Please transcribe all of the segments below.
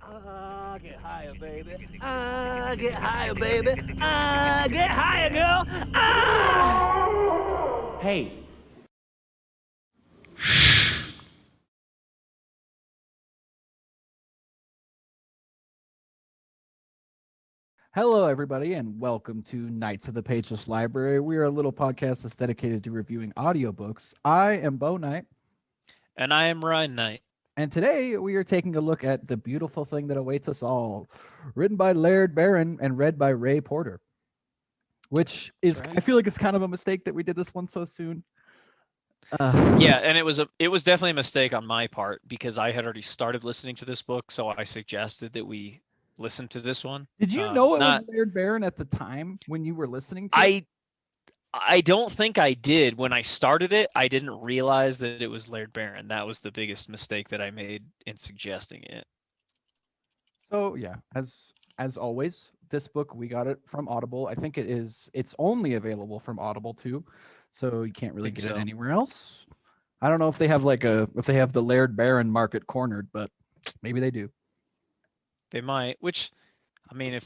Get higher, baby. Get higher, baby. Get higher, girl. Hey. Hello, everybody, and welcome to Knights of the Pageless Library. We are a little podcast that's dedicated to reviewing audiobooks. I am Bo Knight, And I am Ryan Knight. and today we are taking a look at The Beautiful Thing That Awaits Us All, written by Laird Barron and read by Ray Porter. Which is, right. I feel like it's kind of a mistake that we did this one so soon. Yeah, and it was definitely a mistake on my part because I had already started listening to this book, so I suggested that we listen to this one. Did you know it was Not Laird Barron at the time when you were listening to it? I don't think I did when I started it. I didn't realize that it was Laird Barron. That was the biggest mistake that I made in suggesting it. So yeah, as always, this book we got it from Audible. I think it's only available from Audible too, so you can't really Think get it so. anywhere else. I don't know if they have if they have the Laird Barron market cornered, but maybe they do. They might, which I mean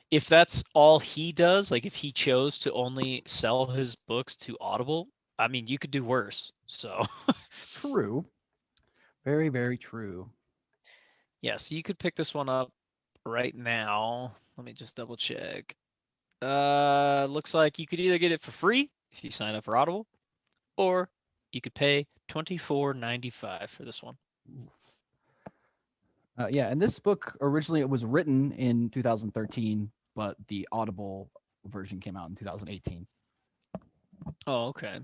if that's all he does, like if he chose to only sell his books to Audible, I mean you could do worse. So True. Very, very true. yeah, so you could pick this one up right now. Let me just double check. Looks like you could either get it for free if you sign up for Audible, or you could pay $24.95 for this one. Yeah, and this book originally it was written in 2013, but the Audible version came out in 2018. Oh, okay.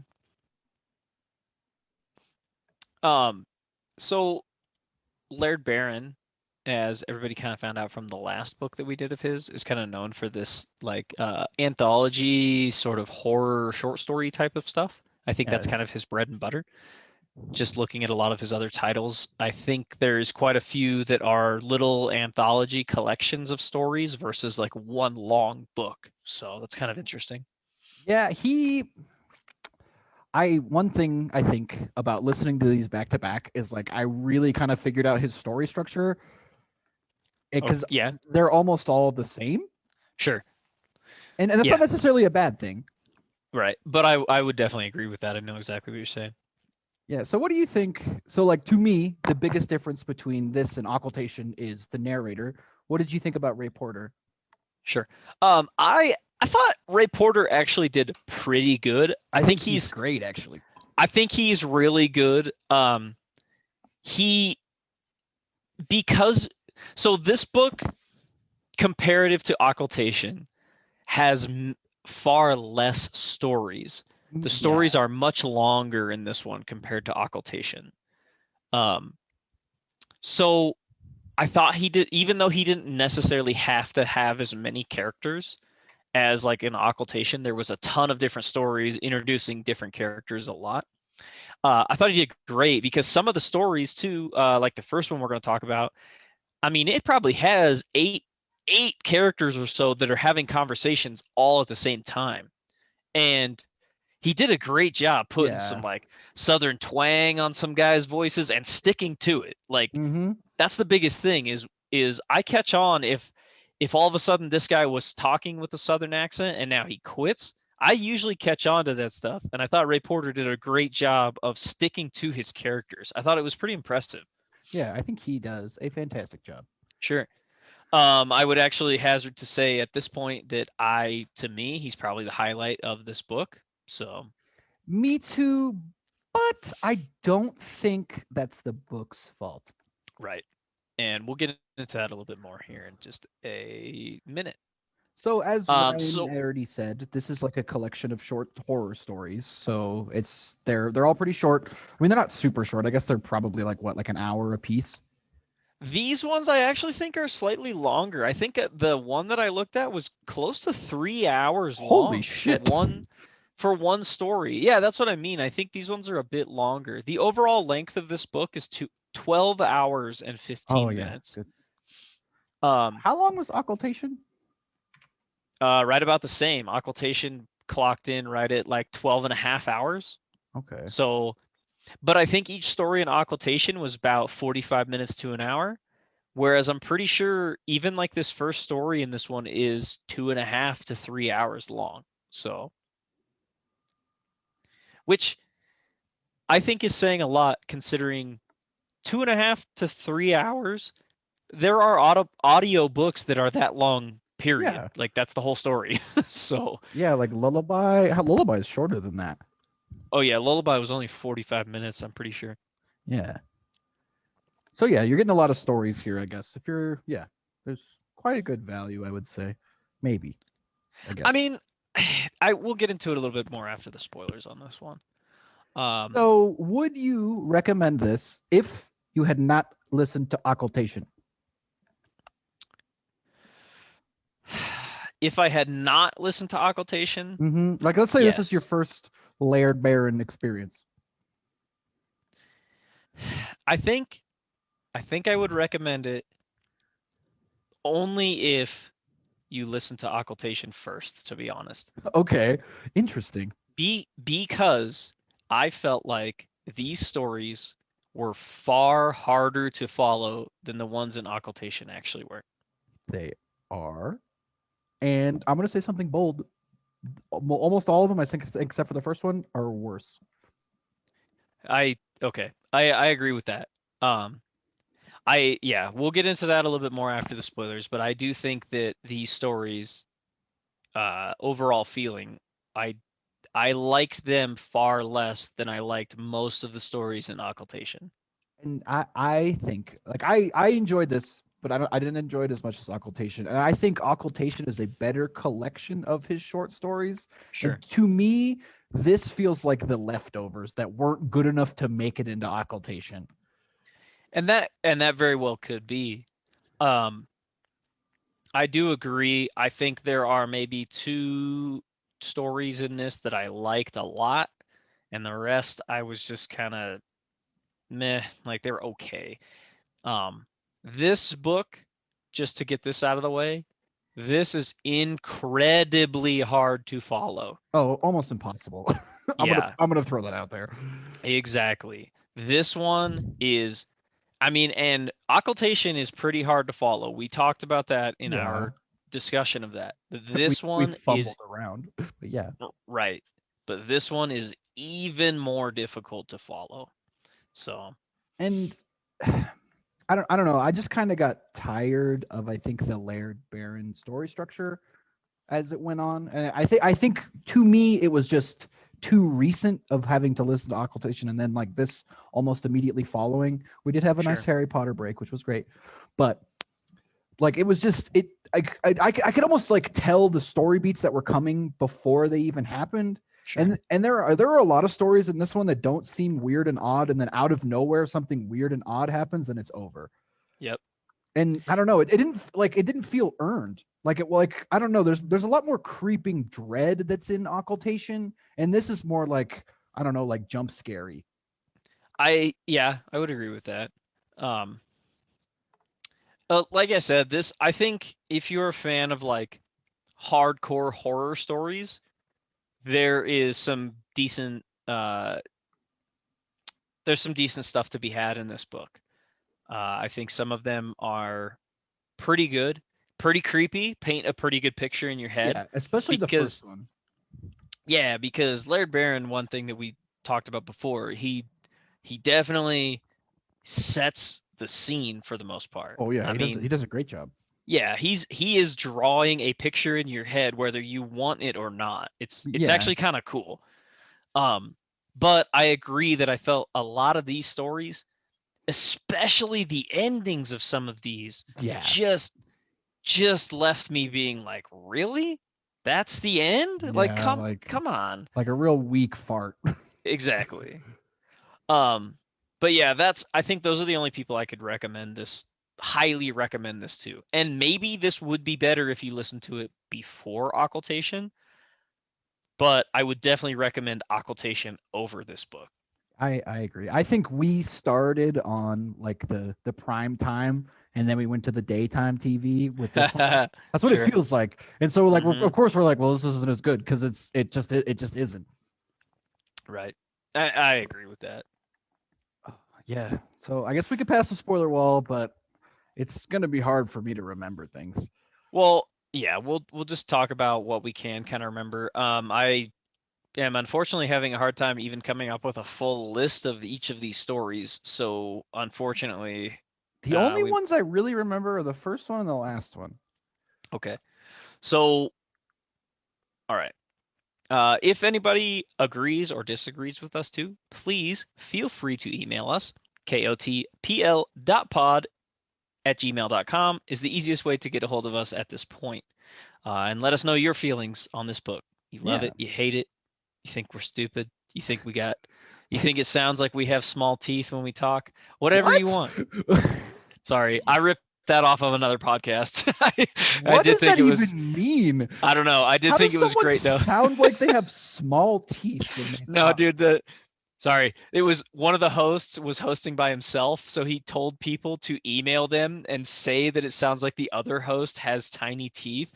So Laird Barron, as everybody kind of found out from the last book that we did of his, is kind of known for this like anthology sort of horror short story type of stuff. I think Yeah, that's kind of his bread and butter. Just looking at a lot of his other titles, I think there's quite a few that are little anthology collections of stories versus like one long book. So that's kind of interesting. yeah, one thing I think about listening to these back to back is like I really kind of figured out his story structure Oh, because yeah, they're almost all the same, sure. and that's not Yeah, necessarily a bad thing. right. But I would definitely agree with that. I know exactly what you're saying. Yeah. So what do you think? So like to me, the biggest difference between this and occultation is the narrator. What did you think about Ray Porter? Sure. I thought Ray Porter actually did pretty good. I think he's great, actually. I think he's really good. He because so this book comparative to occultation has far less stories. The stories are much longer in this one compared to occultation. So I thought he did, even though he didn't necessarily have to have as many characters as like in occultation, there was a ton of different stories introducing different characters a lot. I thought he did great because some of the stories too, like the first one we're going to talk about, I mean, it probably has eight characters or so that are having conversations all at the same time, and he did a great job putting some like southern twang on some guys' voices and sticking to it. Like that's the biggest thing is I catch on if all of a sudden this guy was talking with a southern accent and now he quits. I usually catch on to that stuff, and I thought Ray Porter did a great job of sticking to his characters. I thought it was pretty impressive. Yeah, I think he does a fantastic job. Sure. I would actually hazard to say at this point that to me, he's probably the highlight of this book. So, Me too, but I don't think that's the book's fault. right. And we'll get into that a little bit more here in just a minute. So as Ryan So already said, this is like a collection of short horror stories. So they're all pretty short. I mean, they're not super short. I guess they're probably like an hour a piece. these ones I actually think are slightly longer. I think the one that I looked at was close to 3 hours Holy long shit. for one story. Yeah, that's what I mean. I think these ones are a bit longer. The overall length of this book is 12 hours and 15 minutes. Good. Um, How long was occultation? right about the same. Occultation clocked in right at like 12 and a half hours. Okay. So, but I think each story in occultation was about 45 minutes to an hour, Whereas I'm pretty sure even like this first story in this one is 2.5 to 3 hours long. So, which I think is saying a lot considering 2.5 to 3 hours. There are audio books that are that long, period. Yeah. Like that's the whole story. So, Yeah, like Lullaby. Lullaby is shorter than that. oh yeah, Lullaby was only 45 minutes, I'm pretty sure. Yeah. So yeah, you're getting a lot of stories here, I guess. If you're, yeah, there's quite a good value, I would say. Maybe. I guess. I mean, I will get into it a little bit more after the spoilers on this one. So, would you recommend this if you had not listened to Occultation? If I had not listened to Occultation, Mm-hmm. Like, let's say this is your yes. first Laird Barron experience. I think I would recommend it only if you listen to Occultation first, to be honest. Okay, interesting. Because I felt like these stories were far harder to follow than the ones in Occultation actually were. They are. And I'm going to say something bold. Almost all of them, I think, except for the first one, are worse. Okay. I agree with that. We'll get into that a little bit more after the spoilers, but I do think that these stories, overall feeling, I liked them far less than I liked most of the stories in Occultation. And I think, like, I enjoyed this, but I didn't enjoy it as much as Occultation. And I think Occultation is a better collection of his short stories. Sure. And to me, this feels like the leftovers that weren't good enough to make it into Occultation. And that very well could be. I do agree. I think there are maybe 2 stories in this that I liked a lot, and the rest I was just kind of meh, like they're okay. This book, just to get this out of the way, this is incredibly hard to follow. Oh, almost impossible. Yeah, I'm gonna throw that out there. exactly. This one is, I mean, and Occultation is pretty hard to follow. We talked about that in Yeah. our discussion of that. This we one fumbled is around, but yeah. right, but this one is even more difficult to follow. So, And I don't know. I just kind of got tired of, I think, the Laird Barron story structure as it went on. And I think to me it was just too recent of having to listen to Occultation and then like this almost immediately following. We did have a nice Sure. Harry Potter break, which was great, but like it was just it. I could almost like tell the story beats that were coming before they even happened. sure. And there are a lot of stories in this one that don't seem weird and odd, and then out of nowhere something weird and odd happens and it's over. Yep. And I don't know, it didn't feel earned. Like I don't know, there's a lot more creeping dread that's in Occultation, and this is more like, I don't know, like jump scary. I would agree with that. Like I said, I think if you're a fan of like hardcore horror stories, there is some decent there's some decent stuff to be had in this book. I think some of them are pretty good, pretty creepy, paint a pretty good picture in your head. Yeah, especially the first one. Yeah, because Laird Barron, one thing that we talked about before, he definitely sets the scene for the most part. Oh yeah, I mean, he does a great job. yeah, he is drawing a picture in your head whether you want it or not. It's Yeah. actually kind of cool. But I agree that I felt a lot of these stories, especially the endings of some of these, Yeah. just left me being like, really? That's the end? Like come on. Like a real weak fart. Exactly. But yeah, I think those are the only people I could highly recommend this to. And maybe this would be better if you listen to it before Occultation, but I would definitely recommend Occultation over this book. I agree. I think we started on like the prime time, and then we went to the daytime TV with this one. That's what Sure. it feels like. And so like Mhm. of course we're like, well, this isn't as good because it just isn't. Right. I agree with that. Yeah. So I guess we could pass the spoiler wall, but It's gonna be hard for me to remember things. Well, yeah, we'll just talk about what we can kind of remember. I am unfortunately having a hard time even coming up with a full list of each of these stories. So unfortunately, The only we ones I really remember are the first one and the last one. okay. So all right. If anybody agrees or disagrees with us too, please feel free to email us. kotpl.pod@gmail.com is the easiest way to get a hold of us at this point. And let us know your feelings on this book. You love Yeah. it, you hate it, you think we're stupid, you think you think it sounds like we have small teeth when we talk, whatever you want. Sorry, I ripped that off of another podcast. I What did does think that it was, even mean? I don't know. I did How think does it was someone great though. sound like they have small teeth when they No, talk? dude, sorry. It was one of the hosts was hosting by himself, so he told people to email them and say that it sounds like the other host has tiny teeth.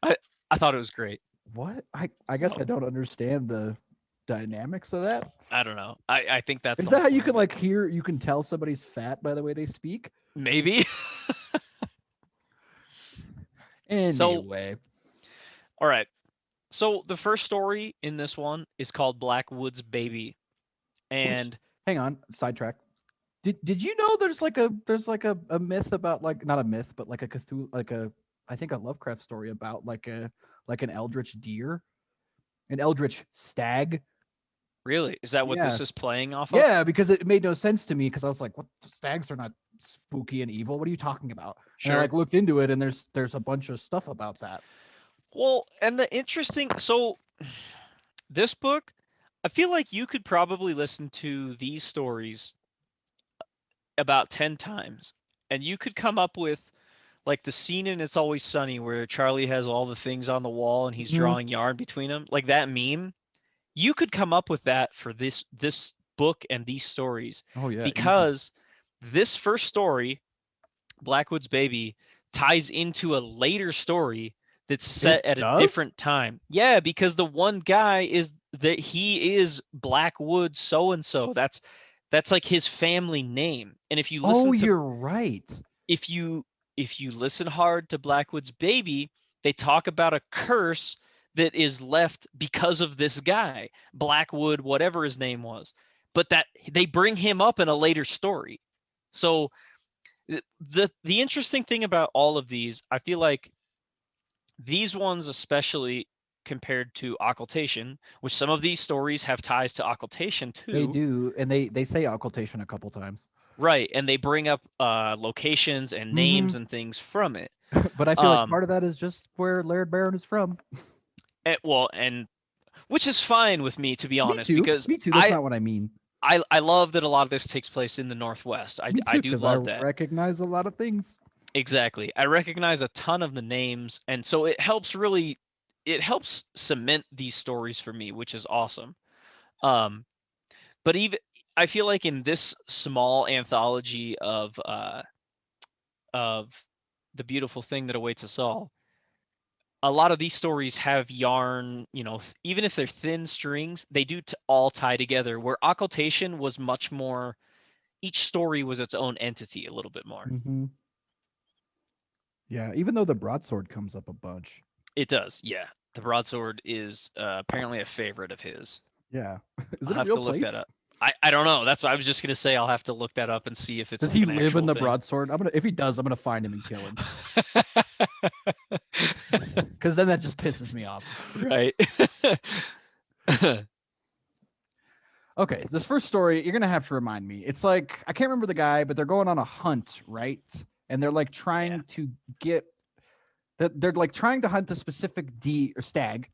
I I thought it was great. What? I guess So- I don't understand the dynamics of that. I don't know. I think that's Is the that whole how you point can of it. like hear? You can tell somebody's fat by the way they speak. Maybe. So, Anyway, all right. So the first story in this one is called Blackwood's Baby, and hang on, sidetrack. Did you know there's a myth about like not a myth but like a Cthulhu like a I think a Lovecraft story about like an eldritch deer, an eldritch stag. really, is that what Yeah. this is playing off of? Yeah, because it made no sense to me because I was like, what, stags are not spooky and evil. What are you talking about? And I Sure. like looked into it and there's a bunch of stuff about that. Well, and the interesting, so this book, I feel like you could probably listen to these stories about 10 times and you could come up with like the scene in It's Always Sunny where Charlie has all the things on the wall and he's Mhm. drawing yarn between them, like that meme. You could come up with that for this book and these stories Oh yeah, easy. because this first story, Blackwood's Baby, ties into a later story that's set at a different time. Yeah, because the one guy is that he is Blackwood so and so. That's like his family name. And if you listen Oh, to you're right. if you listen hard to Blackwood's Baby, they talk about a curse that is left because of this guy, Blackwood, whatever his name was. But that they bring him up in a later story. So the interesting thing about all of these, I feel like these ones especially compared to occultation, which some of these stories have ties to occultation too. They do, and they say occultation a couple times. Right, and they bring up locations and names and things from it. But I feel like part of that is just where Laird Barron is from. And which is fine with me, to be honest, Me too. because Me too. That's not what I mean. I love that a lot of this takes place in the Northwest. Me too, I do love I that. recognize a lot of things. Exactly. I recognize a ton of the names, and so it helps cement these stories for me, which is awesome. But even I feel like in this small anthology of The Beautiful Thing That Awaits Us All, a lot of these stories have yarn, even if they're thin strings, they do all tie together, where occultation was much more, each story was its own entity a little bit more. Mm-hmm. Yeah, even though the broadsword comes up a bunch. It does, yeah. The broadsword is apparently a favorite of his. Yeah. Is I'll it a have real to look place? that up. I don't know. That's what I was just gonna say. I'll have to look that up and see if it's. Does like he an live in the actual thing. broadsword? If he does, I'm gonna find him and kill him. Because then that just pisses me off. Right. Okay, this first story, you're gonna have to remind me. It's like I can't remember the guy, but they're going on a hunt, right? And they're like trying to get they're like trying to hunt a specific deer or stag,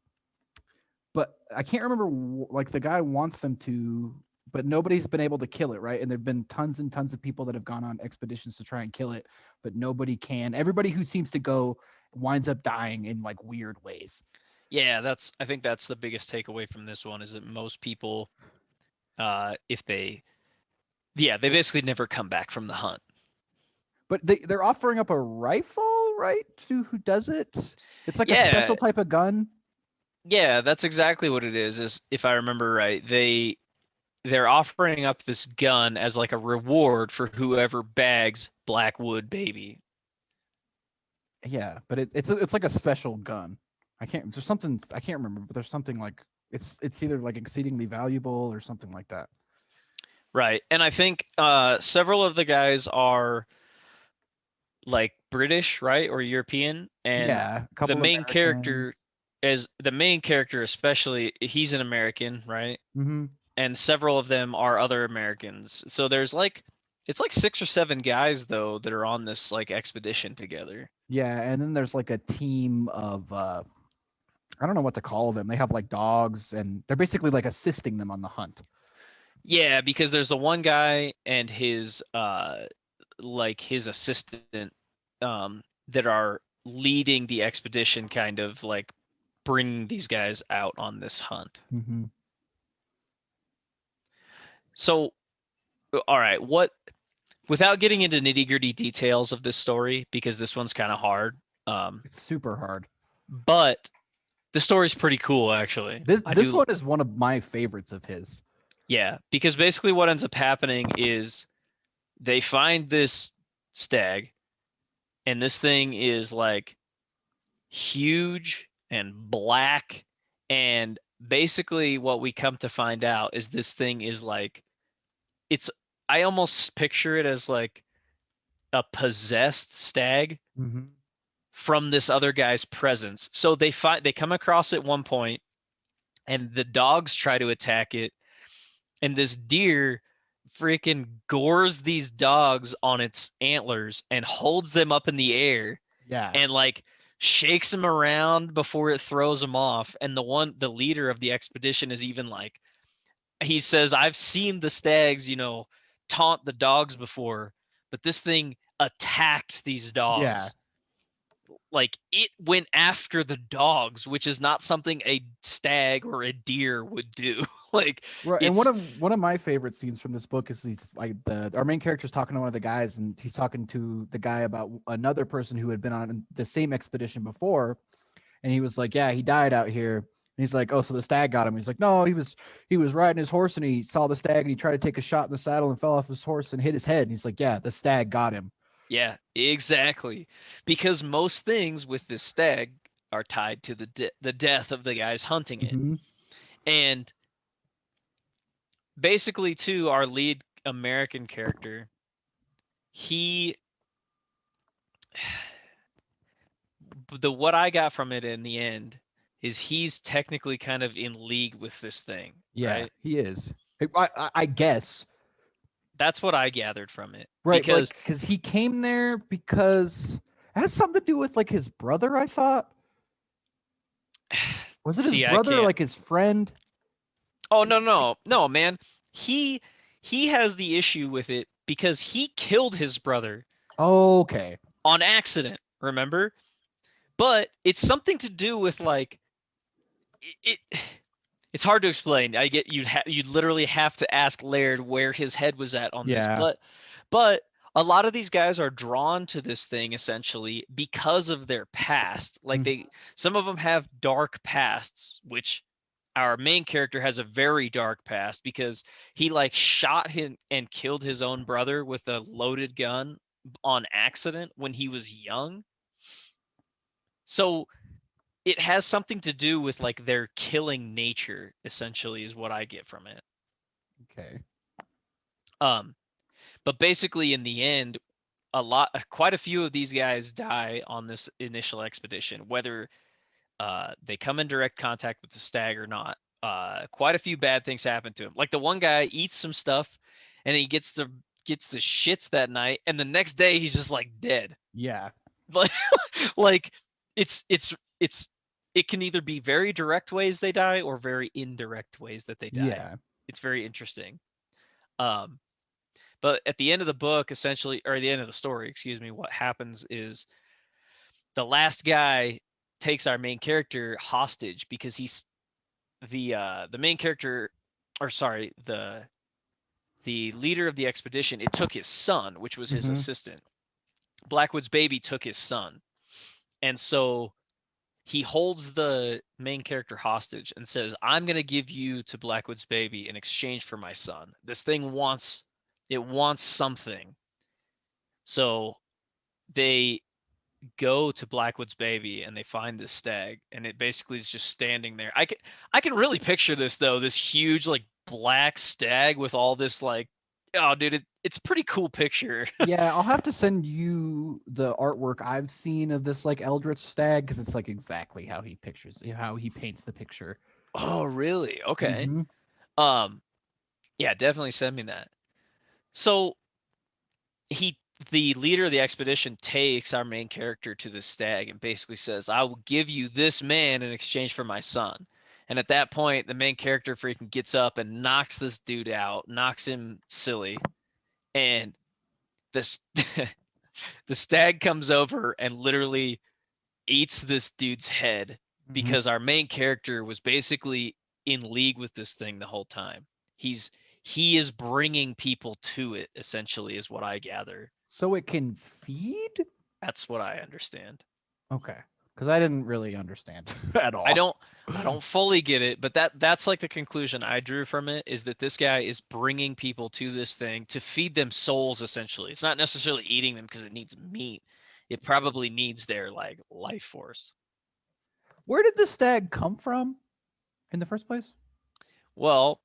but I can't remember like the guy wants them to, but nobody's been able to kill it, right? And there've been tons and tons of people that have gone on expeditions to try and kill it, but nobody can. Everybody who seems to go winds up dying in like weird ways. Yeah, I think that's the biggest takeaway from this one, is that most people, if they basically never come back from the hunt. But they're offering up a rifle, right? To who does it? It's like a special type of gun. Yeah, that's exactly what it is if I remember right. they're offering up this gun as like a reward for whoever bags Blackwood baby. Yeah, but it's like a special gun. There's something I can't remember, but there's something like it's either like exceedingly valuable or something like that. Right. And I think several of the guys are like British, right? Or European. And Yeah, a the couple main Americans. character especially, he's an American, right? Mm-hmm. And several of them are other Americans. So there's like it's like 6 or 7 guys though that are on this like expedition together. Yeah, and then there's like a team of I don't know what to call them. They have like dogs, and they're basically like assisting them on the hunt. Yeah, because there's the one guy and his like his assistant that are leading the expedition, kind of like bringing these guys out on this hunt. Mm-hmm. So all right, without getting into nitty-gritty details of this story, because this one's kind of hard, It's super hard. but the story's pretty cool actually. This one is one of my favorites of his. Yeah, because basically what ends up happening is they find this stag, and this thing is like huge and black, and basically what we come to find out is this thing is like I almost picture it as like a possessed stag Mm-hmm. from this other guy's presence. So they come across it one point, and the dogs try to attack it, and this deer freaking gores these dogs on its antlers and holds them up in the air Yeah. and like shakes them around before it throws them off. And the leader of the expedition is even like, he says, I've seen the stags, taunt the dogs before, but this thing attacked these dogs. Yeah. Like it went after the dogs, which is not something a stag or a deer would do. Like, right. And one of my favorite scenes from this book is he's like our main character's talking to one of the guys, and he's talking to the guy about another person who had been on the same expedition before, and he was like, yeah, he died out here. And he's like, oh, so the stag got him. He's like, no, he was riding his horse, and he saw the stag, and he tried to take a shot in the saddle and fell off his horse and hit his head. And he's like, yeah, the stag got him. Yeah, exactly. Because most things with this stag are tied to the death of the guys hunting it. Mm-hmm. And basically, too, our lead American character, what I got from it in the end is he's technically kind of in league with this thing. Yeah, right? he is. I guess. That's what I gathered from it. Right, Because he came there because it has something to do with like his brother, I thought. Was it his brother or like his friend? Oh, no, man. He has the issue with it because he killed his brother. Oh, okay. On accident, remember? But it's something to do with like it's hard to explain. I get you'd literally have to ask Laird where his head was at on this. But a lot of these guys are drawn to this thing essentially because of their past. Like some of them have dark pasts, which our main character has a very dark past because he like shot him and killed his own brother with a loaded gun on accident when he was young. So it has something to do with like their killing nature, essentially, is what I get from it. Okay. But basically in the end, quite a few of these guys die on this initial expedition, whether they come in direct contact with the stag or not. Quite a few bad things happen to him. Like the one guy eats some stuff and he gets the shits that night, and the next day he's just like dead. Yeah. But like it can either be very direct ways they die or very indirect ways that they die. Yeah. It's very interesting. But at the end of the book, essentially, or the end of the story, excuse me, what happens is the last guy takes our main character hostage because he's the main character, or sorry, the leader of the expedition. It took his son, which was his assistant. Blackwood's baby took his son. And so he holds the main character hostage and says, "I'm gonna give you to Blackwood's baby in exchange for my son. This thing wants something." So they go to Blackwood's baby and they find this stag, and it basically is just standing there. I can really picture this though, this huge like black stag with all this like, oh dude, it's a pretty cool picture. Yeah, I'll have to send you the artwork I've seen of this like eldritch stag because it's like exactly how he how he paints the picture. Oh really? Okay. Mhm. Yeah, definitely send me that. So the leader of the expedition takes our main character to this stag and basically says, "I will give you this man in exchange for my son." And at that point, the main character freaking gets up and knocks this dude out, knocks him silly, and this the stag comes over and literally eats this dude's head Mhm. because our main character was basically in league with this thing the whole time. He is bringing people to it, essentially, is what I gather. So it can feed? That's what I understand. Okay. Because I didn't really understand at all. I don't fully get it, but that's like the conclusion I drew from it, is that this guy is bringing people to this thing to feed them souls, essentially. It's not necessarily eating them because it needs meat. It probably needs their like life force. Where did the stag come from in the first place? Well,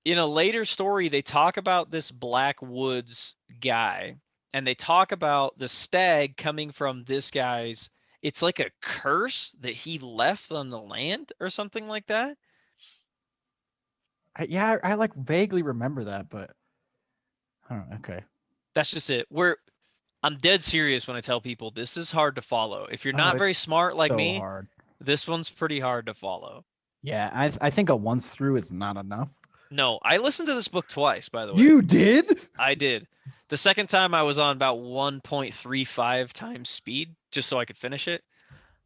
in a later story, they talk about this Blackwoods guy, and they talk about the stag coming from this guy's. It's like a curse that he left on the land or something like that. I like vaguely remember that, but I don't know. Okay. That's just it. I'm dead serious when I tell people this is hard to follow. If you're Oh, not very it's smart like so me, hard. this one's pretty hard to follow. Yeah, I think a once through is not enough. No, I listened to this book twice, by the way. You did? I did. The second time I was on about 1.35 times speed just so I could finish it.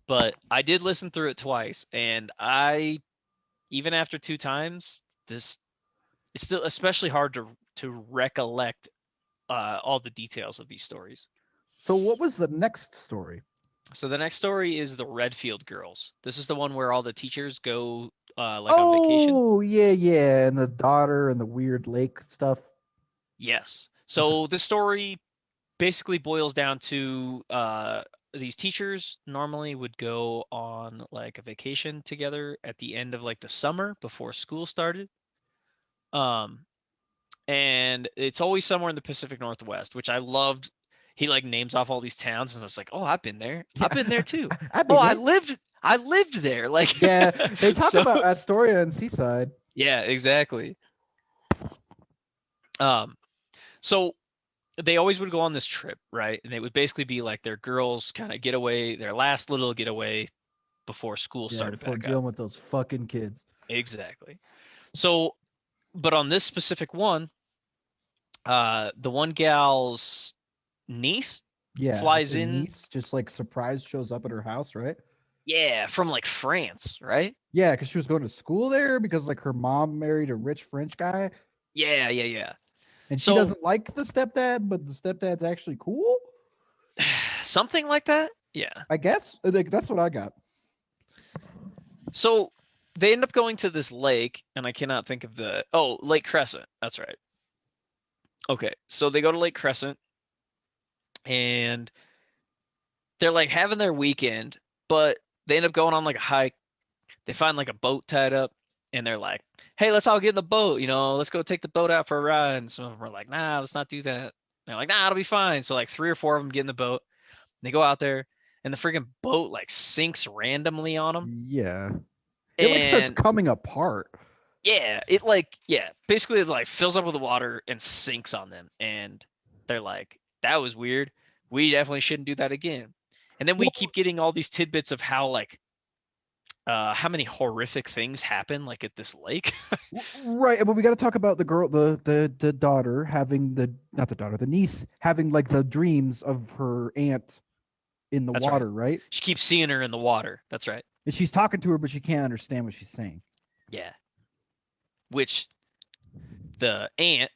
But I did listen through it twice, and even after 2 times, it's still especially hard to recollect all the details of these stories. So what was the next story? So the next story is the Redfield Girls. This is the one where all the teachers go like on vacation. Oh, yeah, and the daughter and the weird lake stuff. Yes. So the story basically boils down to these teachers normally would go on like a vacation together at the end of like the summer before school started. And it's always somewhere in the Pacific Northwest, which I loved. He like names off all these towns, and it's like, oh, I've been there. I've been there too. I've been Oh, there. I lived there. Like Yeah, they talk so- about Astoria and Seaside. Yeah, exactly. So they always would go on this trip, right? And it would basically be like their girls kind of getaway, their last little getaway before school started before back dealing up. with those fucking kids. Exactly. So, but on this specific one, the one gal's niece Yeah, flies her in. niece just like surprise shows up at her house, right? Yeah, from like France, right? Yeah, because she was going to school there because like her mom married a rich French guy, Yeah. and she So- doesn't like the stepdad, but the stepdad's actually cool. Something like that. Yeah. I guess like that's what I got. So they end up going to this lake, and I cannot think of Lake Crescent. That's right. Okay, so they go to Lake Crescent, and they're like having their weekend, but they end up going on like a hike. They find like a boat tied up, and they're like, "Hey, let's all get in the boat. Let's go take the boat out for a ride." And some of them are like, "Nah, let's not do that." And they're like, "Nah, it'll be fine." So like 3 or 4 of them get in the boat. They go out there, and the freaking boat like sinks randomly on them. Yeah, it like starts And coming apart. yeah, basically it like fills up with water and sinks on them, and they're like, "That was weird. We definitely shouldn't do that again." And then we Well- keep getting all these tidbits of how like how many horrific things happen like at this lake. Right, but we got to talk about the girl, the daughter having not the daughter, the niece having like the dreams of her aunt in the That's right. water, right? She keeps seeing her in the water. That's right. And she's talking to her, but she can't understand what she's saying. Yeah. Which the aunt,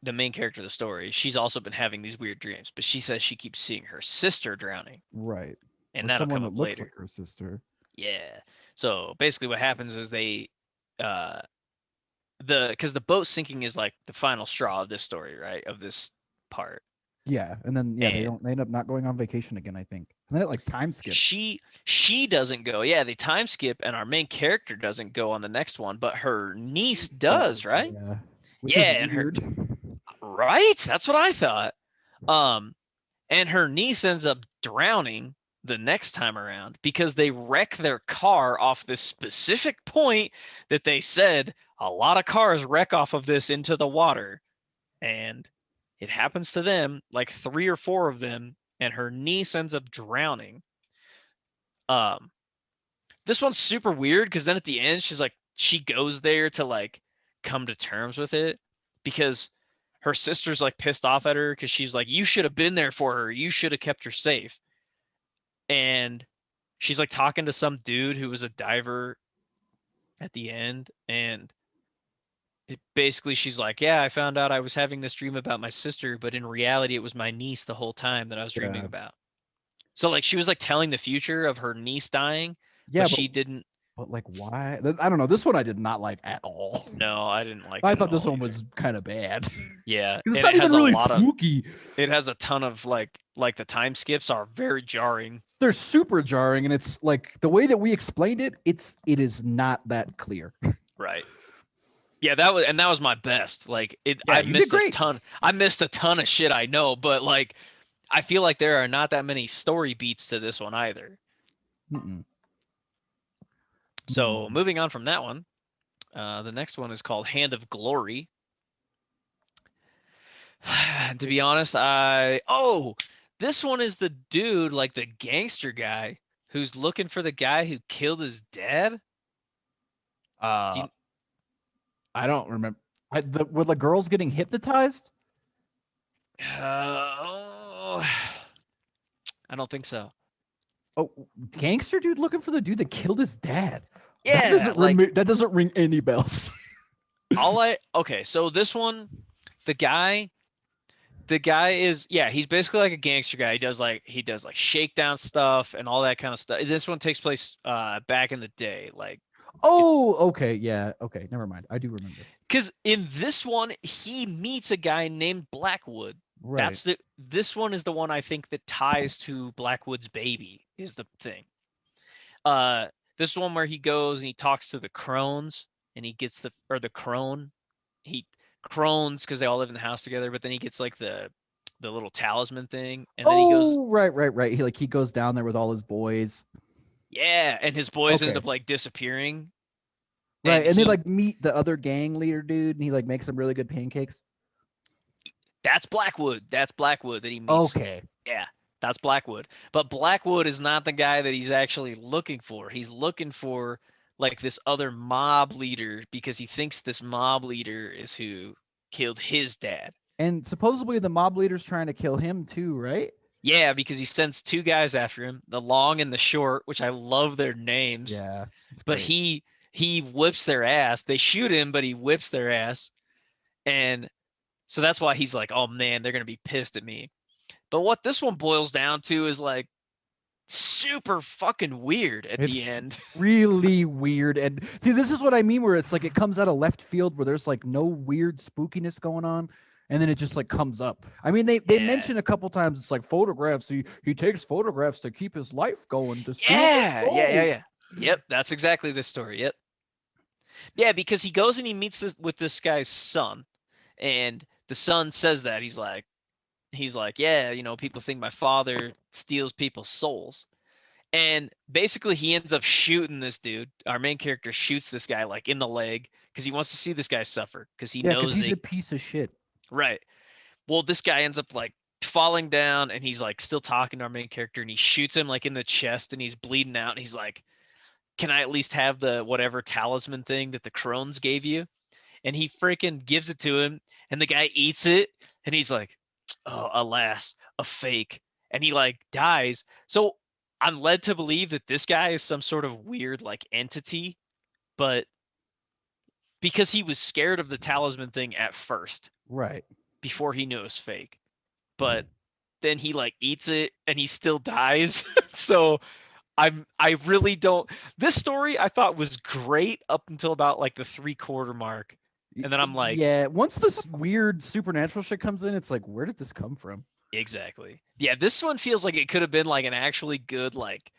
the main character of the story, she's also been having these weird dreams, but she says she keeps seeing her sister drowning, Right. and Or that'll someone come that up looks later. like her sister. Yeah. So basically what happens is they because the boat sinking is like the final straw of this story, right? Of this part. Yeah, and then they And end up not going on vacation again, I think. And then it like time skips. She doesn't go. Yeah, they time skip and our main character doesn't go on the next one, but her niece does, right? Yeah. Which Yeah, is and weird. right? That's what I thought. And her niece ends up drowning the next time around because they wreck their car off this specific point that they said a lot of cars wreck off of this into the water. And it happens to them, like 3 or 4 of them, and her niece ends up drowning. This one's super weird because then at the end she's like, she goes there to like come to terms with it because her sister's like pissed off at her because she's like, you should have been there for her, you should have kept her safe. And she's like talking to some dude who was a diver at the end, and basically she's like, yeah, I found out I was having this dream about my sister, but in reality it was my niece the whole time that I was dreaming about. So like she was like telling the future of her niece dying, Yeah, but she didn't. But like, why? I don't know. This one I did not like at all. No, I didn't like. I it thought at this all one either. was kind of bad. Yeah, It's and not it has even really a lot spooky. It has a ton of like the time skips are very jarring. They're super jarring, and it's like the way that we explained it. It is not that clear. Right. Yeah, that was my best. Like it, Yeah, I you did missed a great. ton. I missed a ton of shit, I know, but like I feel like there are not that many story beats to this one either. Mm-mm. So moving on from that one, the next one is called Hand of Glory. To be honest, this one is the dude, like the gangster guy, who's looking for the guy who killed his dad. I don't remember. Were the girls getting hypnotized? I don't think so. Oh, gangster dude looking for the dude that killed his dad. Yeah, that doesn't ring any bells. Okay, so this one, the guy is, yeah, he's basically like a gangster guy. He does like shakedown stuff and all that kind of stuff. This one takes place back in the day, like. Oh, okay, yeah, okay, never mind. I do remember. Because in this one, he meets a guy named Blackwood. Right. This one is the one I think that ties to Blackwood's baby is the thing. This one where he goes and he talks to the crones and he gets the crone. He crones because they all live in the house together, but then he gets like the little talisman thing, and then he goes. Right. He goes down there with all his boys. Yeah, and his boys end up like disappearing. Right, and they like meet the other gang leader dude, and he like makes some really good pancakes. That's Blackwood. That's Blackwood that he meets. Okay. Yeah, that's Blackwood. But Blackwood is not the guy that he's actually looking for. He's looking for like this other mob leader because he thinks this mob leader is who killed his dad. And supposedly the mob leader's trying to kill him too, right? Yeah, because he sends 2 guys after him, the long and the short, which I love their names. Yeah. But he whips their ass. They shoot him, but he whips their ass. And so that's why he's like, oh man, they're going to be pissed at me. But what this one boils down to is like super fucking weird at the end. Really weird. And see, this is what I mean, where it's like it comes out of left field where there's like no weird spookiness going on. And then it just like comes up. I mean, they mention a couple times it's like photographs. He takes photographs to keep his life going. Yeah. Yep, that's exactly this story. Yep. Yeah, because he goes and he meets with this guy's son, and the son says that he's like, yeah, you know, people think my father steals people's souls, and basically he ends up shooting this dude. Our main character shoots this guy like in the leg because he wants to see this guy suffer because he knows he's a piece of shit. Right. Well, this guy ends up like falling down and he's like still talking to our main character and he shoots him like in the chest and he's bleeding out and he's like, can I at least have the whatever talisman thing that the crones gave you? And he freaking gives it to him and the guy eats it and he's like, oh, alas, a fake. And he like dies. So I'm led to believe that this guy is some sort of weird like entity, but because he was scared of the talisman thing at first. Right. Before he knew it was fake. But then he like eats it and he still dies. So I really don't. This story I thought was great up until about like the 3/4 mark, and then I'm like, yeah, once this weird supernatural shit comes in, it's like, where did this come from? exactly. Yeah, this one feels like it could have been like an actually good like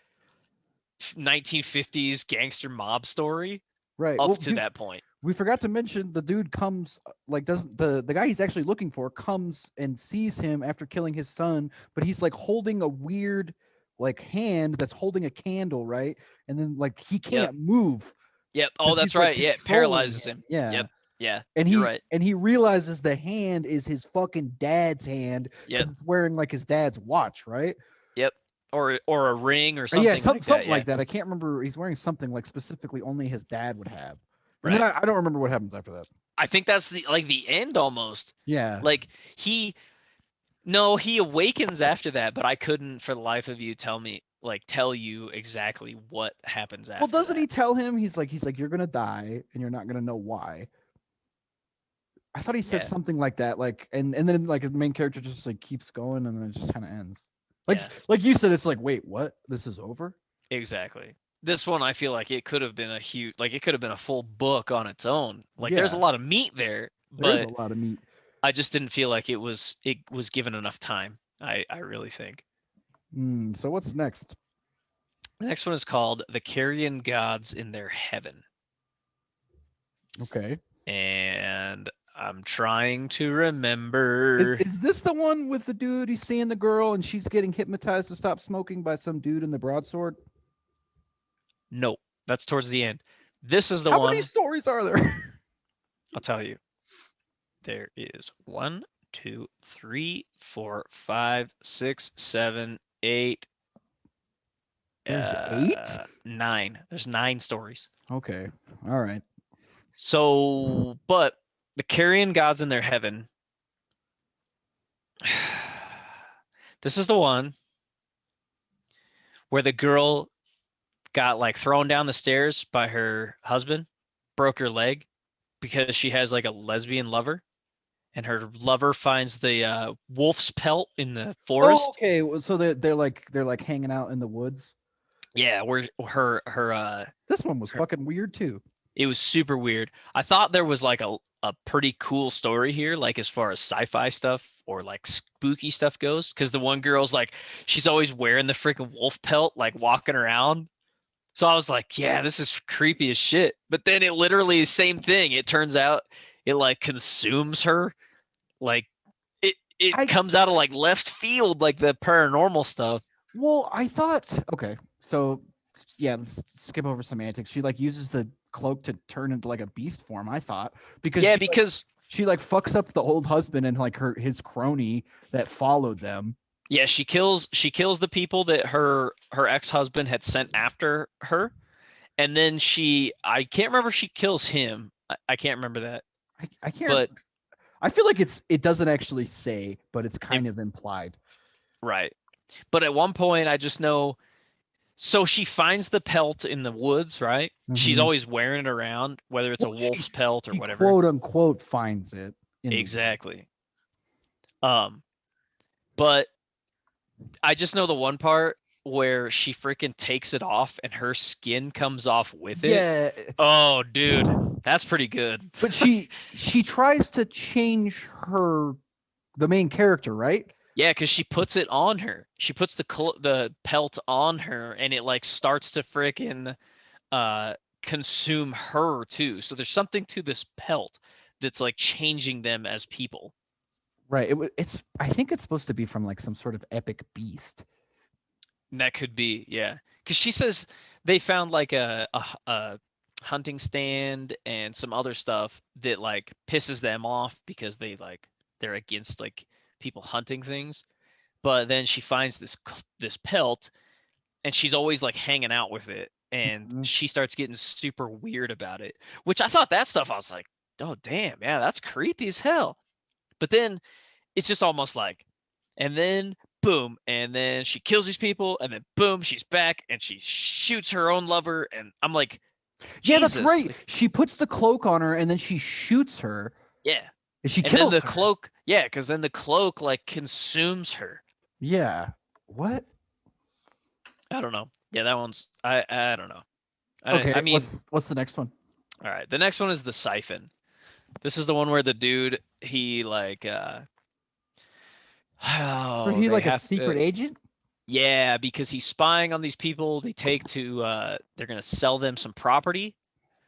1950s gangster mob story Right. up Well, to dude, that point. we forgot to mention the dude comes like doesn't the guy he's actually looking for comes and sees him after killing his son, but he's like holding a weird like hand that's holding a candle, right? And then like he Yep. can't move Yep. Oh, because that's he's like right. Yeah, it controlling paralyzes him. Yeah. Yep. Yeah. And You're right. he realizes the hand is his fucking dad's hand Yep. because it's wearing like his dad's watch, right? Yep. Or a ring or Yeah, something like that. something Yeah. like that. I can't remember. He's wearing something like specifically only his dad would have. And Right. then I don't remember what happens after that. I think that's the end almost. Yeah. Like he awakens after that, but I couldn't for the life of you tell you exactly what happens after. Well, doesn't that. he tell him he's like you're gonna die and you're not gonna know why? I thought he said Yeah. something like that, like and then like the main character just like keeps going and then it just kind of ends. Like Yeah. like you said, it's like wait, what? This is over? Exactly. This one I feel like it could have been it could have been a full book on its own. Like there's a Yeah. lot of meat there, There's a but lot of meat. I just didn't feel like it was given enough time. I really think. So what's next? The next one is called The Carrion Gods in Their Heaven. Okay. And I'm trying to remember. Is this the one with the dude? He's seeing the girl and she's getting hypnotized to stop smoking by some dude in the broadsword. No, that's towards the end. This is the How one. many stories are there? I'll tell you. There is 1, 2, 3, 4, 5, 6, 7, 8. There's 8? 9. There's 9 stories. Okay. All right. So, but the carrion gods in their heaven. This is the one where the girl got like thrown down the stairs by her husband, broke her leg because she has like a lesbian lover, and her lover finds the wolf's pelt in the forest. Oh, okay. So they're like hanging out in the woods. Yeah, where her This one was fucking weird too. it was super weird. I thought there was like a pretty cool story here, like as far as sci-fi stuff or like spooky stuff goes, because the one girl's like she's always wearing the freaking wolf pelt, like walking around. So I was like, yeah, this is creepy as shit. But then it literally is the same thing. It turns out it like consumes her. Like it comes out of like left field, like the paranormal stuff. Well, I thought okay. So yeah, let's skip over semantics. She like uses the cloak to turn into like a beast form, I thought. Because Yeah, she, because she like fucks up the old husband and like his crony that followed them. yeah, she kills the people that her ex-husband had sent after her. And then I can't remember if she kills him. I can't remember that. I can't. But I feel like it doesn't actually say, but it's kind of implied. right. But at one point, I just know. So she finds the pelt in the woods, right? She's Mhm. always wearing it around, whether it's a wolf's pelt or She whatever. quote unquote finds it. Exactly. But I just know the one part where she freaking takes it off and her skin comes off with it. Yeah. Oh, dude, that's pretty good. But she tries to change the main character, right? Yeah, because she puts it on her. She puts the pelt on her, and it like starts to freaking consume her too. So there's something to this pelt that's like changing them as people. Right. It's I think it's supposed to be from like some sort of epic beast. That could be, yeah. Because she says they found like a hunting stand and some other stuff that like pisses them off because they're against like people hunting things. But then she finds this pelt, and she's always like hanging out with it, and she starts getting super weird about it. Which I thought that stuff, I was like, oh damn, yeah, that's creepy as hell. But then it's just almost like, and then boom, and then she kills these people, and then boom, she's back and she shoots her own lover, and I'm like, yeah, that's Jesus. right. She puts the cloak on her and then she shoots her. Yeah. And she And kills then the her. cloak, yeah, because then the cloak like consumes her. Yeah. What? I don't know. Yeah, that one's I don't know. Okay, I mean, what's the next one? all right. The next one is the siphon. This is the one where the dude he like So oh he they like a have secret agent? yeah, because he's spying on these people. They take to they're gonna sell them some property.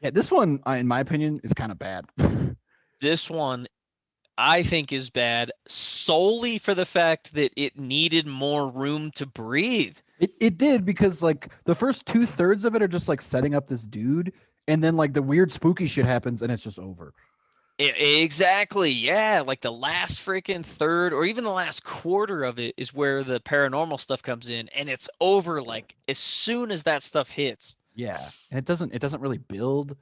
Yeah, this one, in my opinion, is kind of bad. This one I think is bad solely for the fact that it needed more room to breathe. It did because like the first 2/3 of it are just like setting up this dude, and then like the weird spooky shit happens and it's just over. Exactly. Yeah. Like the last freaking third or even the last quarter of it is where the paranormal stuff comes in and it's over like as soon as that stuff hits. Yeah, and it doesn't really build.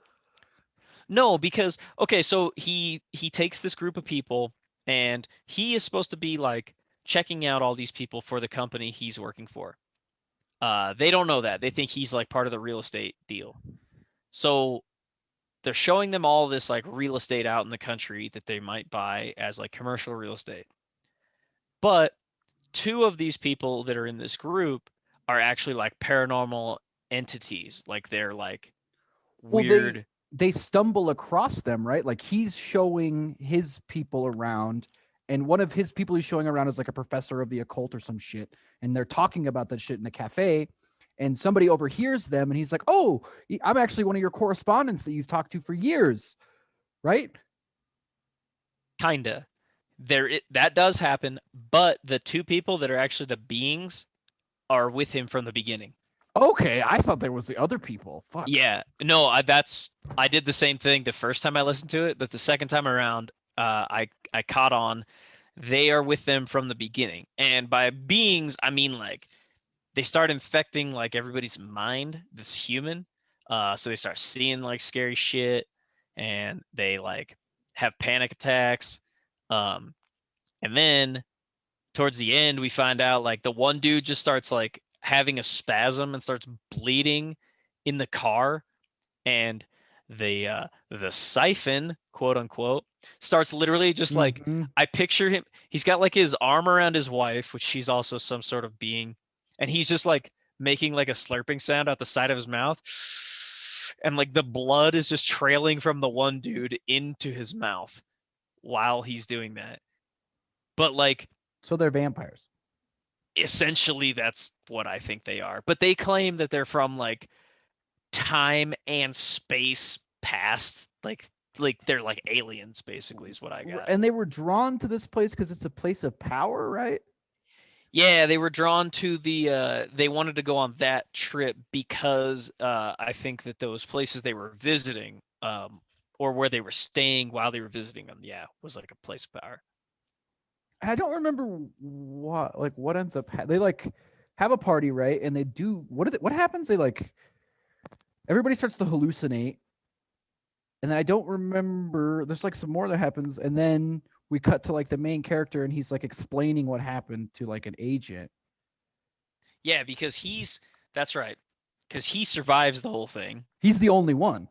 No, because okay, so he takes this group of people and he is supposed to be like checking out all these people for the company he's working for. They don't know that. They think he's like part of the real estate deal. So they're showing them all this like real estate out in the country that they might buy as like commercial real estate. But two of these people that are in this group are actually like paranormal entities. Like they're like Well, weird. they stumble across them, right? Like he's showing his people around, and one of his people he's showing around is like a professor of the occult or some shit, and they're talking about that shit in a cafe, and somebody overhears them, and he's like, "Oh, I'm actually one of your correspondents that you've talked to for years," right? Kinda. That does happen, but the two people that are actually the beings are with him from the beginning. Okay, I thought there was the other people. Fuck. Yeah, no, I did the same thing the first time I listened to it, but the second time around, I caught on. They are with them from the beginning, and by beings I mean like they start infecting like everybody's mind. This human, so they start seeing like scary shit, and they like have panic attacks, um, and then towards the end we find out like the one dude just starts like having a spasm and starts bleeding in the car and the siphon quote unquote starts literally just like Mhm. I picture him, he's got like his arm around his wife, which she's also some sort of being, and he's just like making like a slurping sound out the side of his mouth, and like the blood is just trailing from the one dude into his mouth while he's doing that. But like So they're vampires. essentially that's what I think they are. But they claim that they're from like time and space past, like they're like aliens basically is what I got. And they were drawn to this place because it's a place of power, right? Yeah, they were drawn to the they wanted to go on that trip because I think that those places they were visiting or where they were staying while they were visiting them, yeah, was like a place of power. I don't remember what ends up they like have a party, right? And they do what happens? They like everybody starts to hallucinate, and then I don't remember. There's like some more that happens, and then we cut to like the main character, and he's like explaining what happened to like an agent. Yeah, because that's right. Because he survives the whole thing. He's the only one.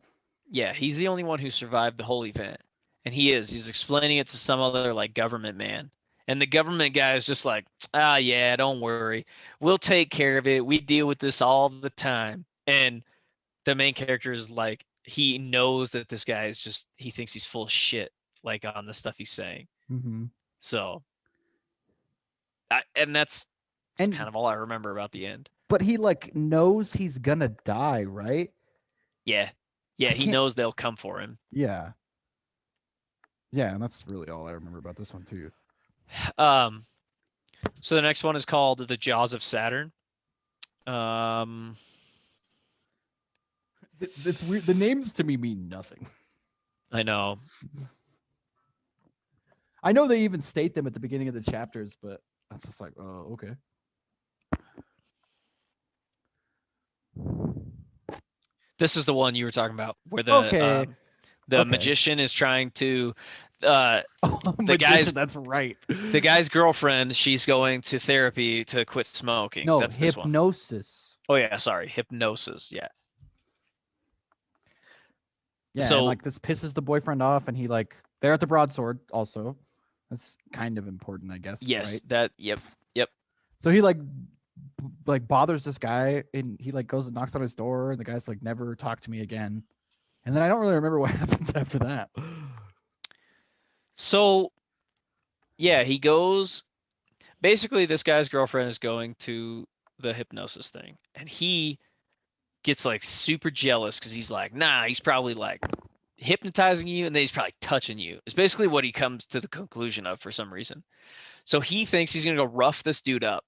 Yeah, he's the only one who survived the whole event. And he's explaining it to some other like government man. And the government guy is just like, "Ah, yeah, don't worry. We'll take care of it. We deal with this all the time." And the main character is like, he knows that this guy is just, he thinks he's full of shit, like on the stuff he's saying. Mm-hmm. So, and that's kind of all I remember about the end. But he like knows he's gonna die, right? Yeah. Yeah, he knows they'll come for him. Yeah. Yeah, and that's really all I remember about this one too. So the next one is called The Jaws of Saturn. It's weird. The names to me mean nothing. I know. I know they even state them at the beginning of the chapters, but that's just like, oh, okay. This is the one you were talking about, where the magician is trying to the guy's that's right. The guy's girlfriend, she's going to therapy to quit smoking. No, that's this one. hypnosis. Oh yeah, sorry, hypnosis. Yeah. Yeah, so and like this pisses the boyfriend off, and he like they're at the broadsword also. That's kind of important, I guess. Yes, right? that. Yep. So he like like bothers this guy, and he like goes and knocks on his door, and the guy's like, never talk to me again. And then I don't really remember what happens after that. So yeah, he goes. Basically, this guy's girlfriend is going to the hypnosis thing, and he gets like super jealous because he's like, nah, he's probably like hypnotizing you, and then he's probably touching you. It's basically what he comes to the conclusion of for some reason. So he thinks he's gonna go rough this dude up,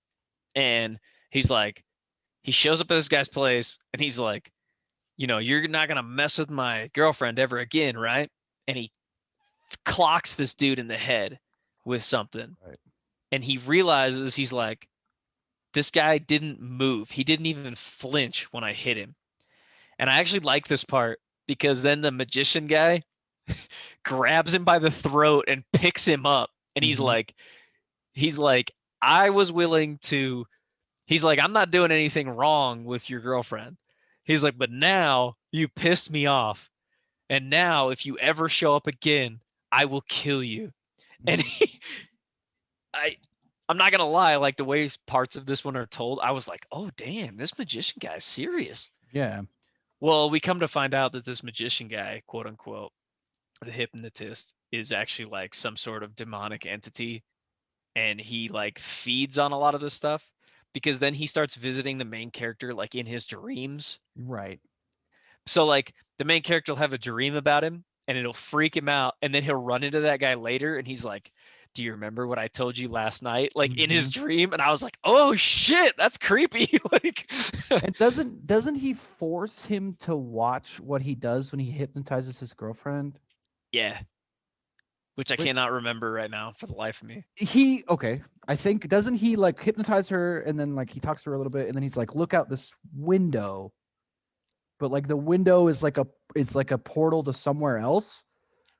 and he's like, he shows up at this guy's place, and he's like, you know, you're not gonna mess with my girlfriend ever again, right? And he clocks this dude in the head with something. Right. And he realizes, he's like, this guy didn't move. He didn't even flinch when I hit him. And I actually like this part because then the magician guy grabs him by the throat and picks him up. And he's like, I was willing to, he's like, I'm not doing anything wrong with your girlfriend. He's like, but now you pissed me off. And now if you ever show up again, I will kill you. And I'm not gonna lie, like the way parts of this one are told, I was like, oh damn, this magician guy is serious. Yeah. Well, we come to find out that this magician guy, quote unquote, the hypnotist, is actually like some sort of demonic entity, and he like feeds on a lot of this stuff because then he starts visiting the main character like in his dreams. Right. So like the main character will have a dream about him and it'll freak him out, and then he'll run into that guy later and he's like, do you remember what I told you last night? Like in his dream. And I was like, oh shit, that's creepy. Like And doesn't he force him to watch what he does when he hypnotizes his girlfriend? yeah. Which I cannot remember right now for the life of me. I think, doesn't he like hypnotize her, and then like he talks to her a little bit, and then he's like, look out this window. But like the window is like a portal to somewhere else.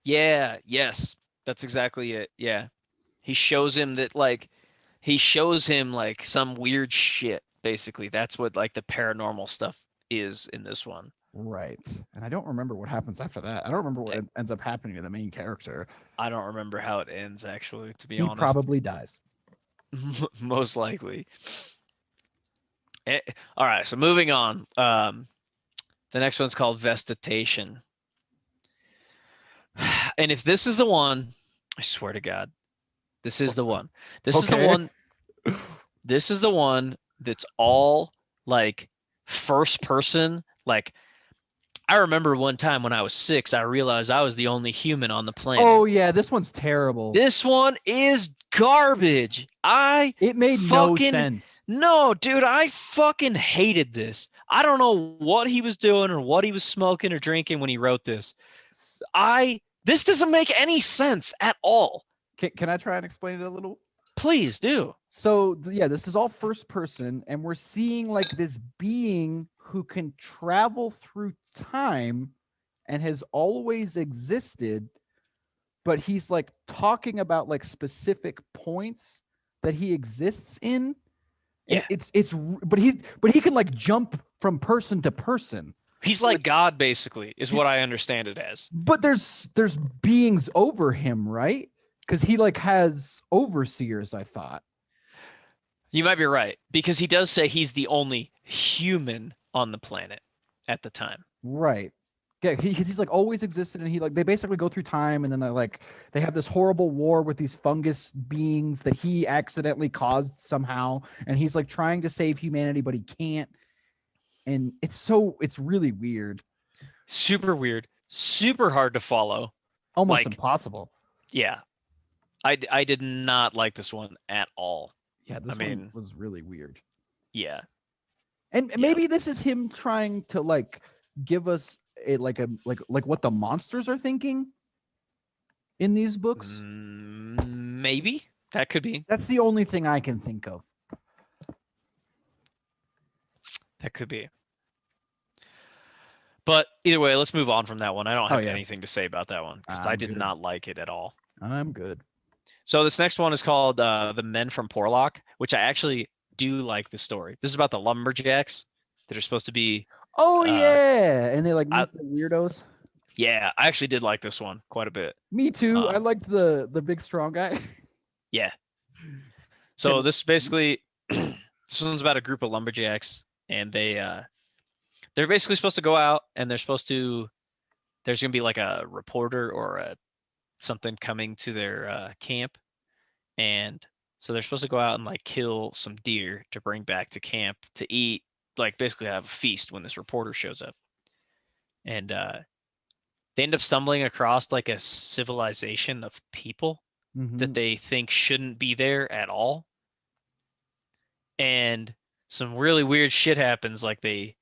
Yeah, yes. That's exactly it. Yeah. He shows him like some weird shit, basically. That's what like the paranormal stuff is in this one. Right. And I don't remember what happens after that. I don't remember what ends up happening to the main character. I don't remember how it ends, actually, to be He honest. probably dies. Most likely. All right, so moving on. The next one's called Vestitation. And if this is the one, I swear to God, this is the one. This is the one. This is the one that's all like first person. Like, I remember one time when I was 6, I realized I was the only human on the planet. Oh yeah, this one's terrible. This one is garbage. It made no sense. No, dude, I fucking hated this. I don't know what he was doing or what he was smoking or drinking when he wrote this. This doesn't make any sense at all. Can I try and explain it a little? Please do. So yeah, this is all first person, and we're seeing like this being who can travel through time and has always existed, but he's like talking about like specific points that he exists in. Yeah. But he can like jump from person to person. He's like God, basically, is what I understand it as. But there's beings over him, right? Because he like has overseers, I thought. You might be right, because he does say he's the only human on the planet at the time. Right. Yeah, he's like always existed, and they basically go through time, and then they have this horrible war with these fungus beings that he accidentally caused somehow, and he's like trying to save humanity, but he can't. And it's really weird. Super weird. Super hard to follow. Almost impossible. Yeah. I did not like this one at all. Yeah, this one was really weird. Yeah. And maybe this is him trying to like give us like what the monsters are thinking in these books. Maybe that could be. That's the only thing I can think of. That could be. But either way, let's move on from that one. I don't have anything to say about that one because I did not like it at all. I'm good. So this next one is called The Men from Porlock, which I actually do like the story. This is about the lumberjacks that are supposed to be. Oh yeah, and they like meet the weirdos. Yeah, I actually did like this one quite a bit. Me too. I liked the big strong guy. Yeah. So this is basically This one's about a group of lumberjacks, and they're basically supposed to go out, and there's gonna be like a reporter or something coming to their camp, and so they're supposed to go out and like kill some deer to bring back to camp to eat, like basically have a feast when this reporter shows up. And they end up stumbling across like a civilization of people that they think shouldn't be there at all. And some really weird shit happens. Like they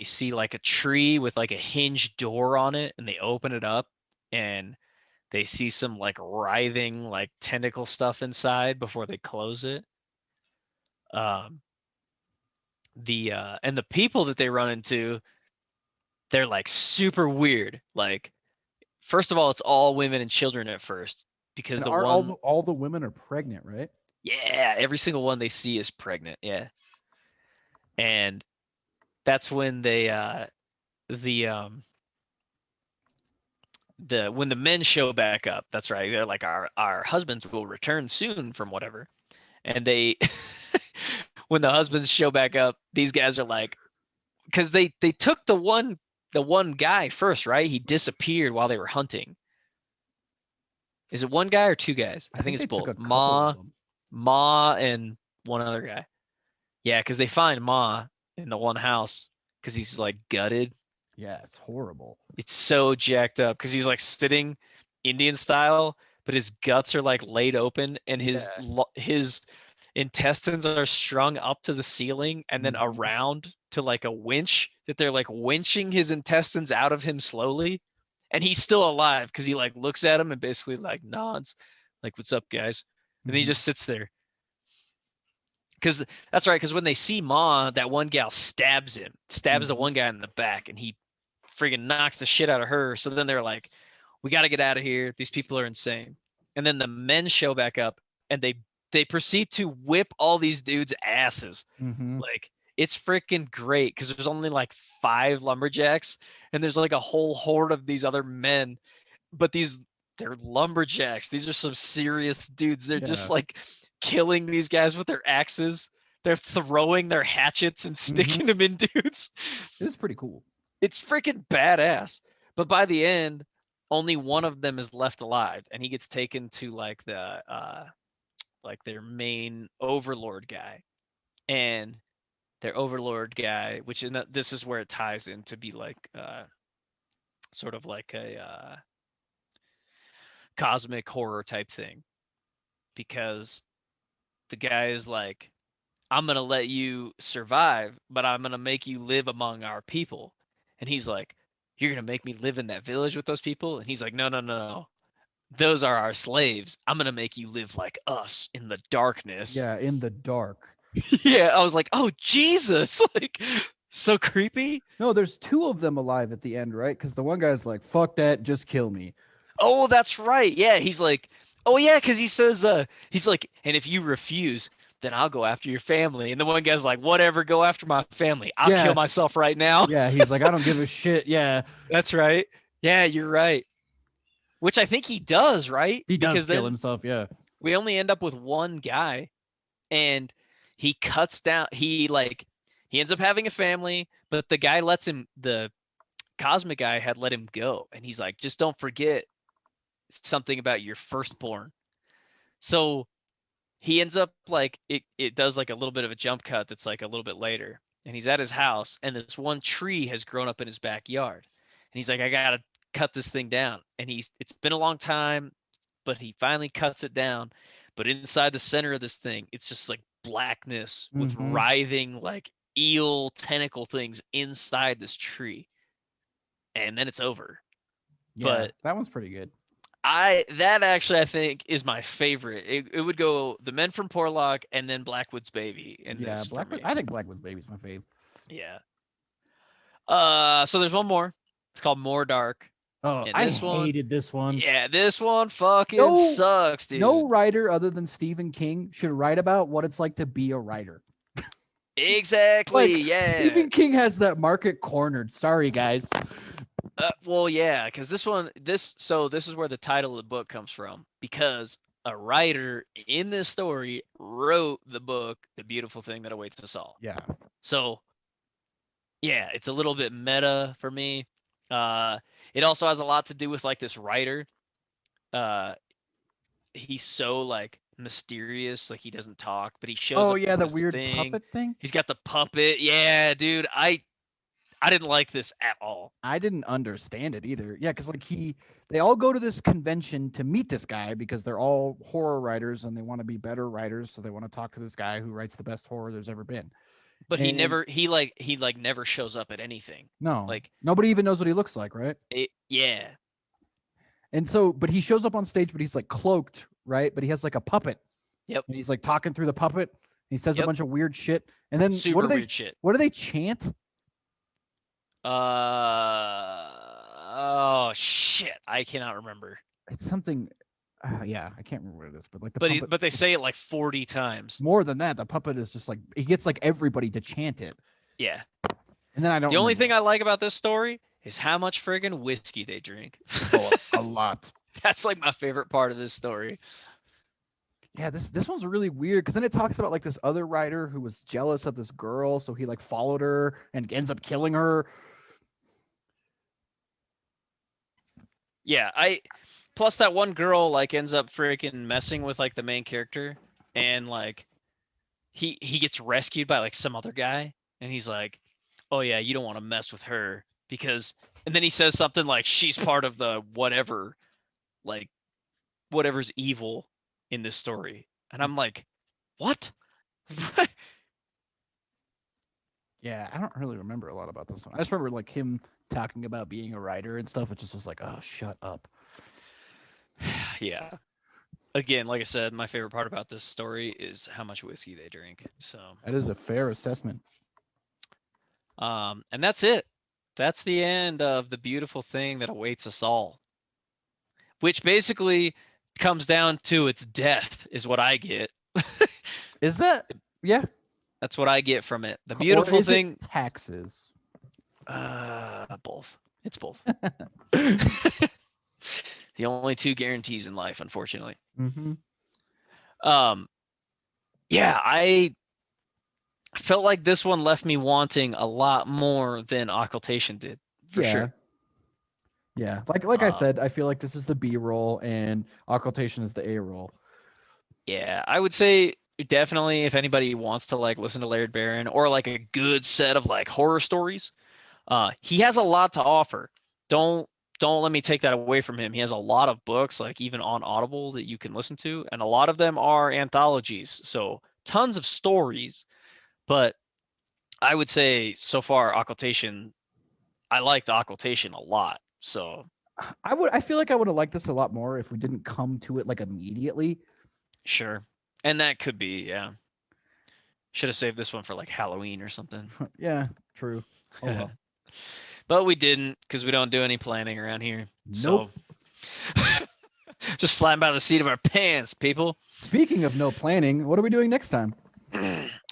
see like a tree with like a hinged door on it, and they open it up, and they see some like writhing like tentacle stuff inside before they close it. And the people that they run into, they're like super weird. Like, first of all, it's all women and children at first, because And the one, all the women are pregnant, right? yeah, every single one they see is pregnant. Yeah. And that's when they when the men show back up, that's right. They're like, our husbands will return soon from whatever. And they when the husbands show back up, these guys are like, because they took the one guy first, right? He disappeared while they were hunting. Is it one guy or two guys? I think it's they took both. a couple of them. Ma and one other guy. Yeah, because they find Ma in the one house because he's like gutted. Yeah, it's horrible. It's so jacked up because he's like sitting Indian style, but his guts are like laid open, and his intestines are strung up to the ceiling and then around to like a winch that they're like winching his intestines out of him slowly. And he's still alive because he like looks at him and basically like nods, like, "What's up, guys?" And he just sits there. Because that's right. Because when they see Ma, that one gal stabs the one guy in the back, and he friggin' knocks the shit out of her. So then they're like, "We got to get out of here. These people are insane." And then the men show back up, and they proceed to whip all these dudes' asses. Like, it's freaking great because there's only like 5 lumberjacks, and there's like a whole horde of these other men, but they're lumberjacks. These are some serious dudes. They're just like killing these guys with their axes. They're throwing their hatchets and sticking them in dudes. It's pretty cool. It's freaking badass. But by the end, only one of them is left alive, and he gets taken to like like their main overlord guy. And their overlord guy, which is this is where it ties in to be like sort of like a cosmic horror type thing, because the guy is like, "I'm gonna let you survive, but I'm gonna make you live among our people." And he's like, "You're gonna make me live in that village with those people?" And he's like, no, those are our slaves. I'm gonna make you live like us in the darkness. Yeah, in the dark. Yeah, I was like, "Oh Jesus!" Like, so creepy. No, there's 2 of them alive at the end, right? Because the one guy's like, "Fuck that, just kill me." Oh, that's right. Yeah, he's like, oh yeah, because he says, he's like, "And if you refuse, then I'll go after your family." And the one guy's like, "Whatever, go after my family. I'll kill myself right now." Yeah, he's like, "I don't give a shit." Yeah, that's right. Yeah, you're right. Which I think he does, right? He does because kill himself. Yeah. We only end up with one guy, and he cuts down. He ends up having a family, but the guy lets him. The cosmic guy had let him go, and he's like, "Just don't forget something about your firstborn." So he ends up like it does like a little bit of a jump cut that's like a little bit later, and he's at his house, and this one tree has grown up in his backyard, and he's like, "I gotta cut this thing down." And it's been a long time, but he finally cuts it down. But inside the center of this thing, it's just like blackness with writhing like eel tentacle things inside this tree, and then it's over. Yeah, but that one's pretty good. That actually I think is my favorite. It would go The Men from Porlock and then Blackwood's Baby. And yeah, Blackwood. I think Blackwood's Baby's my fave. Yeah. So there's one more. It's called More Dark. Oh, I hated this one. Yeah, this one fucking sucks, dude. No writer other than Stephen King should write about what it's like to be a writer. Exactly. Like, yeah. Stephen King has that market cornered. Sorry, guys. Well, yeah, because this is where the title of the book comes from, because a writer in this story wrote the book, The Beautiful Thing That Awaits Us All. Yeah. So, yeah, it's a little bit meta for me. It also has a lot to do with like this writer. He's so like mysterious, like he doesn't talk, but he shows Oh up yeah, with the this weird thing. puppet thing. He's got the puppet. Yeah, dude, I didn't like this at all. I didn't understand it either. Yeah, because like they all go to this convention to meet this guy because they're all horror writers and they want to be better writers, so they want to talk to this guy who writes the best horror there's ever been. But he And- never shows up at anything. No, Like nobody even knows what he looks like, right? yeah. And so, but he shows up on stage, but he's like cloaked, right? But he has like a puppet. Yep. And he's like talking through the puppet. He says a Yep. bunch of weird shit. And then Super weird shit. what do they chant? Oh shit, I cannot remember. It's something. Yeah, I can't remember what it is, but like the puppet, But they say it like 40 times. more than that. The puppet is just like he gets like everybody to chant it. Yeah. And then I don't. The only remember. thing I like about this story is how much friggin' whiskey they drink. Oh, a lot. That's like my favorite part of this story. Yeah, this one's really weird because then it talks about like this other writer who was jealous of this girl, so he like followed her and ends up killing her. Yeah, plus that one girl like ends up freaking messing with like the main character, and like he gets rescued by like some other guy, and he's like, oh yeah, you don't want to mess with her because, and then he says something like she's part of the whatever, like whatever's evil in this story, and I'm like, what? Yeah, I don't really remember a lot about this one. I just remember like him talking about being a writer and stuff. It just was like, oh, shut up. Yeah. Again, like I said, my favorite part about this story is how much whiskey they drink. So, That is a fair assessment. and that's it. That's the end of The Beautiful Thing That Awaits Us All, which basically comes down to its death, is what I get. Is that? Yeah. That's what I get from it. The Or beautiful is it thing. taxes. Both. It's both. The only two guarantees in life, unfortunately. Mm-hmm. Yeah, I felt like this one left me wanting a lot more than occultation did, for sure. Yeah, like I said, I feel like this is the B roll and occultation is the A roll. Yeah, I would say definitely if anybody wants to like listen to Laird Barron or like a good set of like horror stories, he has a lot to offer. Don't let me take that away from him. He has a lot of books, like even on Audible, that you can listen to, and a lot of them are anthologies. So tons of stories, but I would say so far occultation, I liked occultation a lot. So I feel like I would have liked this a lot more if we didn't come to it like immediately. sure. And that could be, yeah. Should have saved this one for like Halloween or something. Yeah, true. Oh well. But we didn't because we don't do any planning around here. Nope. So just flying by the seat of our pants, people. Speaking of no planning, what are we doing next time?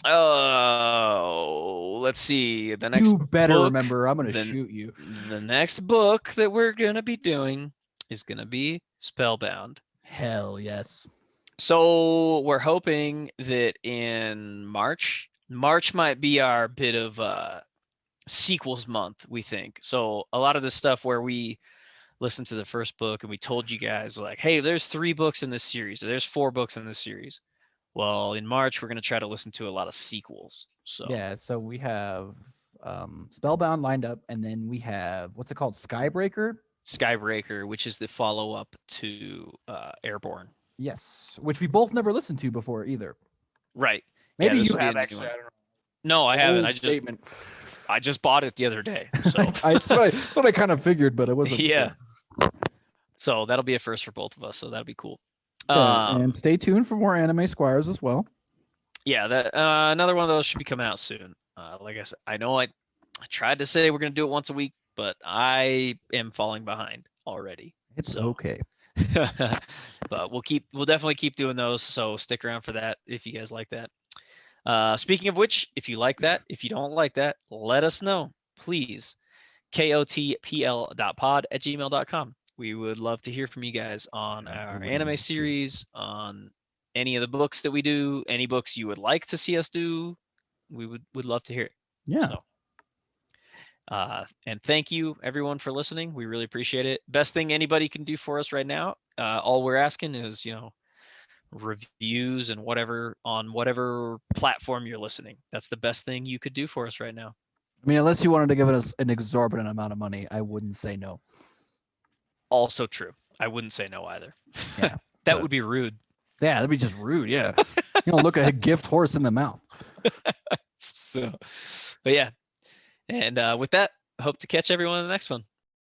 Oh, let's see. The next You better book, remember, I'm gonna then- shoot you. The next book that we're gonna be doing is gonna be Spellbound. Hell yes. So we're hoping that in March might be our bit of sequels month, we think. So a lot of the stuff where we listened to the first book and we told you guys like, hey, there's 3 books in this series, or there's 4 books in this series. Well, in March, we're going to try to listen to a lot of sequels. So Yeah, so we have Spellbound lined up, and then we have what's it called? Skybreaker? Skybreaker, which is the follow-up to Airborne. Yes. Which we both never listened to before either. Right. Maybe this you will be a have new actually. one. I don't know. No, I haven't. Bold statement. I just bought it the other day. So That's what I kind of figured, but it wasn't. yeah. So that'll be a first for both of us. So that'll be cool. Yeah, and stay tuned for more Anime Squires as well. Yeah, that another one of those should be coming out soon. Like I said, I know I tried to say we're gonna do it once a week, but I am falling behind already. It's So- okay. But we'll definitely keep doing those. So stick around for that if you guys like that. Speaking of which, if you like that, if you don't like that, let us know, please. kotpl.pod@gmail.com. We would love to hear from you guys on Yeah, we our would anime love to. series, on any of the books that we do, any books you would like to see us do. We would love to hear it. Yeah. So, and thank you everyone for listening. We really appreciate it. Best thing anybody can do for us right now. All we're asking is, reviews and whatever on whatever platform you're listening. That's the best thing you could do for us right now. I mean, unless you wanted to give us an exorbitant amount of money, I wouldn't say no. Also true. I wouldn't say no either. Yeah. That but- would be rude. Yeah, that'd be just rude. Yeah. You don't look a gift horse in the mouth. So, but yeah. And with that, hope to catch everyone in the next one.